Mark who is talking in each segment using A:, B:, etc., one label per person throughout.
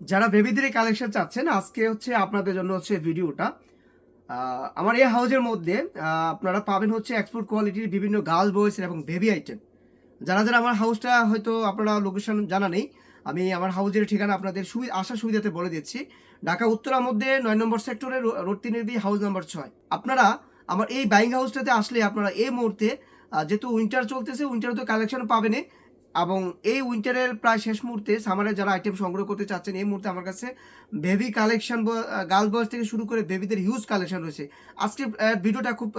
A: যারা বেবিদের কালেকশন চাচ্ছেন আজকে হচ্ছে আপনাদের জন্য হচ্ছে ভিডিওটা। আমার এই হাউজের মধ্যে আপনারা পাবেন হচ্ছে এক্সপোর্ট কোয়ালিটির বিভিন্ন গার্লস বয়েস এবং বেবি আইটেম। যারা যারা আমার হাউসটা হয়তো আপনারা লোকেশন জানা নেই, আমি আমার হাউজের ঠিকানা আপনাদের আসার সুবিধাতে বলে দিচ্ছি। ঢাকা উত্তরার মধ্যে ৯ নম্বর সেক্টরে রোড ৩-বি হাউস নাম্বার ৬। আপনারা আমার এই বাইং হাউসটাতে আসলে আপনারা এই মুহূর্তে যেহেতু উইন্টার চলতেছে, উইন্টারে তো কালেকশন পাবেনই, এবং এই উইন্টারের প্রায় শেষ মুহূর্তে সামারের যারা আইটেম সংগ্রহ করতে চাচ্ছেন এই মুহূর্তে আমার কাছে বেবি কালেকশন, গার্ল বয়স থেকে শুরু করে বেবিদের হিউজ কালেকশন রয়েছে। আজকে ভিডিওটা খুব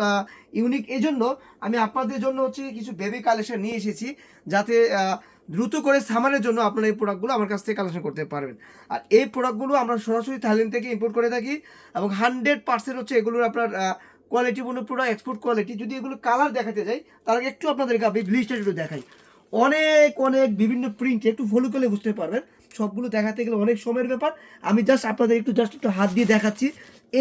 A: ইউনিক, এই জন্য আমি আপনাদের জন্য হচ্ছে কিছু বেবি কালেকশন নিয়ে এসেছি, যাতে দ্রুত করে সামারের জন্য আপনারা এই প্রোডাক্টগুলো আমার কাছ থেকে কালেকশন করতে পারবেন। আর এই প্রোডাক্টগুলো আমরা সরাসরি থাইল্যান্ড থেকে ইম্পোর্ট করে থাকি, এবং 100% হচ্ছে এগুলোর আপনার কোয়ালিটিপূর্ণ প্রোডাক্ট, এক্সপোর্ট কোয়ালিটি। যদি এগুলো কালার দেখাতে যাই তার আগে একটু আপনাদেরকে আমি ব্লিস্টার একটু দেখাই। অনেক অনেক বিভিন্ন প্রিন্ট, একটু ফলো করলে বুঝতে পারবেন। সবগুলো দেখাতে গেলে অনেক সময়ের ব্যাপার। আমি আপনাদের একটু হাত দিয়ে দেখাচ্ছি।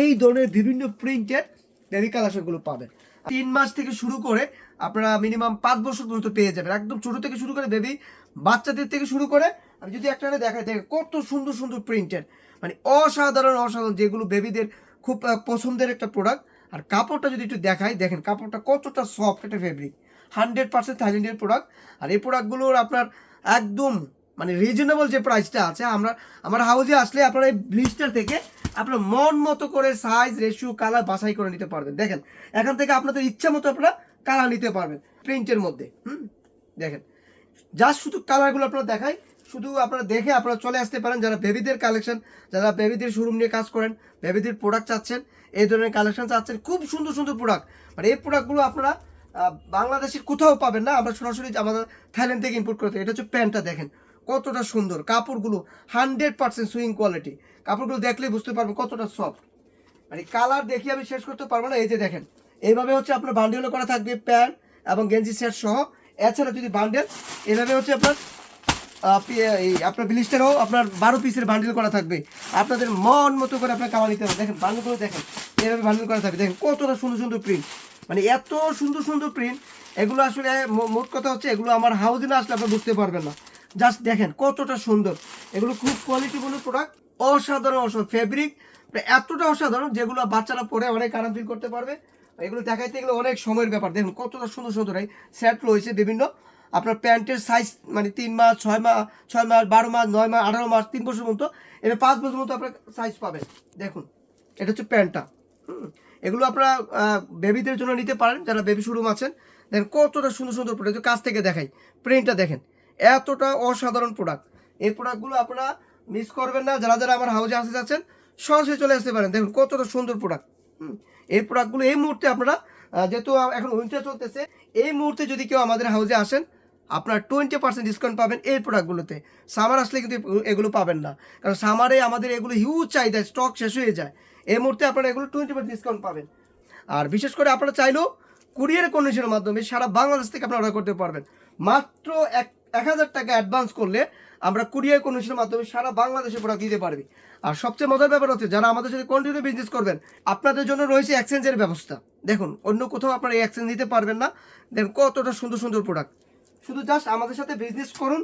A: এই ধরনের বিভিন্ন প্রিন্টের বেবি কালেকশনগুলো পাবেন। 3 মাস থেকে শুরু করে আপনারা মিনিমাম 5 বছর পর্যন্ত পেয়ে যাবেন। একদম ছোট থেকে শুরু করে বেবি বাচ্চাদের থেকে শুরু করে, আমি যদি একটা দেখাই দেখেন কত সুন্দর সুন্দর প্রিন্টের, মানে অসাধারণ অসাধারণ, যেগুলো বেবিদের খুব পছন্দের একটা প্রোডাক্ট। আর কাপড়টা যদি একটু দেখাই, দেখেন কাপড়টা কতটা সফট একটা ফেব্রিক, 100% থাইল্যান্ডের প্রোডাক্ট। আর এই প্রোডাক্টগুলোর আপনার একদম মানে রিজনেবল যে প্রাইসটা আছে, আমার হাউজে আসলে আপনারা এই ব্লিস্টার থেকে আপনার মন মতো করে সাইজ, রেশিও, কালার বাছাই করে নিতে পারবেন। দেখেন এখান থেকে আপনাদের ইচ্ছা মতো আপনারা কালার নিতে পারবেন প্রিন্টের মধ্যে। দেখেন জাস্ট শুধু কালারগুলো আপনারা দেখাই, শুধু আপনারা দেখে আপনারা চলে আসতে পারেন। যারা বেবিদের কালেকশন, যারা বেবিদের শোরুম নিয়ে কাজ করেন, বেবিদের প্রোডাক্ট চাচ্ছেন, এই ধরনের কালেকশন চাচ্ছেন, খুব সুন্দর সুন্দর প্রোডাক্ট, মানে এই প্রোডাক্টগুলো আপনারা বাংলাদেশের কোথাও পাবেন না। আমরা সরাসরি আমাদের থাইল্যান্ড থেকে ইম্পোর্ট করতে। এটা হচ্ছে প্যান্টটা, দেখেন কতটা সুন্দর, কাপড়গুলো 100% সুইং কোয়ালিটি। কাপড়গুলো দেখলে বুঝতে পারবেন কতটা সফট। মানে কালার দেখি আমি শেষ করতে পারবো না। এই যে দেখেন এইভাবে হচ্ছে আপনার বান্ডেলও করা থাকবে, প্যান্ট এবং গেঞ্জি সেট সহ। এছাড়া যদি বান্ডেল এভাবে হচ্ছে আপনার ব্লিস্টারও আপনার 12 পিসের বান্ডেল করা থাকবে। আপনাদের মন মতো করে আপনার কালার নিতে হবে। দেখেন বান্ডেলগুলো দেখেন, এইভাবে বান্ডেল করা থাকবে। দেখেন কতটা সুন্দর সুন্দর প্রিন্ট, মানে এত সুন্দর সুন্দর প্রিন্ট। এগুলো আসলে মোট কথা হচ্ছে এগুলো আমার হাউজে না আসলে আপনারা বুঝতে পারবেন না। জাস্ট দেখেন কতটা সুন্দর, এগুলো খুব কোয়ালিটিফুল প্রোডাক্ট, অসাধারণ অসাধারণ ফেব্রিক, এতটা অসাধারণ যেগুলো বাচ্চারা পরে অনেক আরাম ফিল করতে পারবে। এগুলো দেখাইতে গেলে অনেক সময়ের ব্যাপার। দেখুন কতটা সুন্দর সুন্দর এই সেট রয়েছে বিভিন্ন। আপনার প্যান্টের সাইজ মানে 3 মাস, 6 মাস, 6 মাস, 12 মাস, 9 মাস, 18 মাস, 3 বছর মতো, এটা 5 বছর মতো আপনার সাইজ পাবেন। দেখুন এটা হচ্ছে প্যান্টটা। এগুলো আপনারা বেবিদের জন্য নিতে পারেন, যারা বেবি শোরুম আছেন। দেখেন কতটা সুন্দর সুন্দর প্রোডাক্ট, কাছ থেকে দেখাই, প্রিন্টটা দেখেন, এতটা অসাধারণ প্রোডাক্ট। এই প্রোডাক্টগুলো আপনারা মিস করবেন না। যারা যারা আমার হাউজে আসতে যাচ্ছেন সরাসরি চলে আসতে পারেন। দেখুন কতটা সুন্দর প্রোডাক্ট। এই প্রোডাক্টগুলো এই মুহূর্তে আপনারা যেহেতু এখন উইন্টার চলতেছে, এই মুহূর্তে যদি কেউ আমাদের হাউজে আসেন আপনার 20% ডিসকাউন্ট পাবেন এই প্রোডাক্টগুলোতে। সামার আসলে কিন্তু এগুলো পাবেন না, কারণ সামারে আমাদের এগুলো হিউজ চাহিদা, স্টক শেষ হয়ে যায়। এই মুহূর্তে আপনারা এগুলো 20% ডিসকাউন্ট পাবেন। আর বিশেষ করে আপনারা চাইলেও কুরিয়ার কন্ডিশনের মাধ্যমে সারা বাংলাদেশ থেকে আপনারা অর্ডার করতে পারবেন। মাত্র 1000 টাকা অ্যাডভান্স করলে আমরা কুরিয়ার কন্ডিশনের মাধ্যমে সারা বাংলাদেশে প্রোডাক্ট দিতে পারবি। আর সবচেয়ে মজার ব্যাপার হচ্ছে, যারা আমাদের সাথে কন্টিনিউ বিজনেস করবেন আপনাদের জন্য রয়েছে এক্সচেঞ্জের ব্যবস্থা। দেখুন অন্য কোথাও আপনারা এই এক্সচেঞ্জ নিতে পারবেন না। দেখুন কতটা সুন্দর সুন্দর প্রোডাক্ট। শুধু জাস্ট আমাদের সাথে বিজনেস করুন,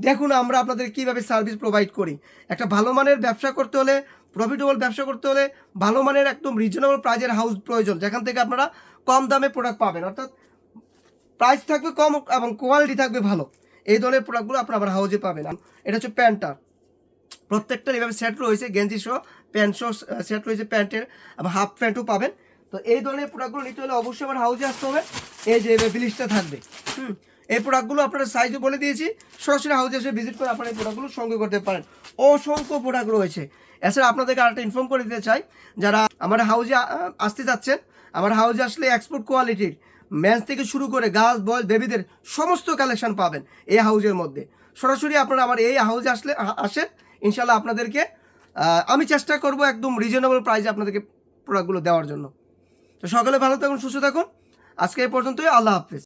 A: দেখুন আমরা আপনাদের কীভাবে সার্ভিস প্রোভাইড করি। একটা ভালো মানের ব্যবসা করতে হলে, প্রফিটেবল ব্যবসা করতে হলে ভালো মানের একদম রিজনেবল প্রাইজের হাউস প্রয়োজন, যেখান থেকে আপনারা কম দামে প্রোডাক্ট পাবেন, অর্থাৎ প্রাইস থাকবে কম এবং কোয়ালিটি থাকবে ভালো। এই ধরনের প্রোডাক্টগুলো আপনারা আমার হাউজে পাবেন। এটা হচ্ছে প্যান্টটা, প্রত্যেকটার এভাবে সেট রয়েছে, গেঞ্জি সহ প্যান্ট সহ সেট রয়েছে, প্যান্টের এবং হাফ প্যান্টও পাবেন। তো এই ধরনের প্রোডাক্টগুলো নিতে হলে অবশ্যই আমার হাউজে আসতে হবে। এই যে ব্লিস্টার থাকবে, এই প্রোডাক্টগুলো আপনারা সাইজও বলে দিয়েছি, সরাসরি হাউজে এসে ভিজিট করে আপনারা এই প্রোডাক্টগুলো সংগ্রহ করতে পারেন। অসংখ্য প্রোডাক্ট রয়েছে। এছাড়া আপনাদেরকে আরেকটা ইনফর্ম করে দিতে চাই, যারা আমার হাউজে আসতে যাচ্ছেন, আমার হাউজে আসলে এক্সপোর্ট কোয়ালিটির মেন্স থেকে শুরু করে গার্লস, বয়েজ, বেবিদের সমস্ত কালেকশন পাবেন এই হাউজের মধ্যে। সরাসরি আপনারা আমার এই হাউজে আসেন, ইনশাল্লাহ আপনাদেরকে আমি চেষ্টা করব একদম রিজনেবল প্রাইসে আপনাদেরকে প্রোডাক্টগুলো দেওয়ার জন্য। তো সকালে ভালো থাকুন, সুস্থ থাকুন। আজকে এই পর্যন্তই, আল্লাহ হাফেজ।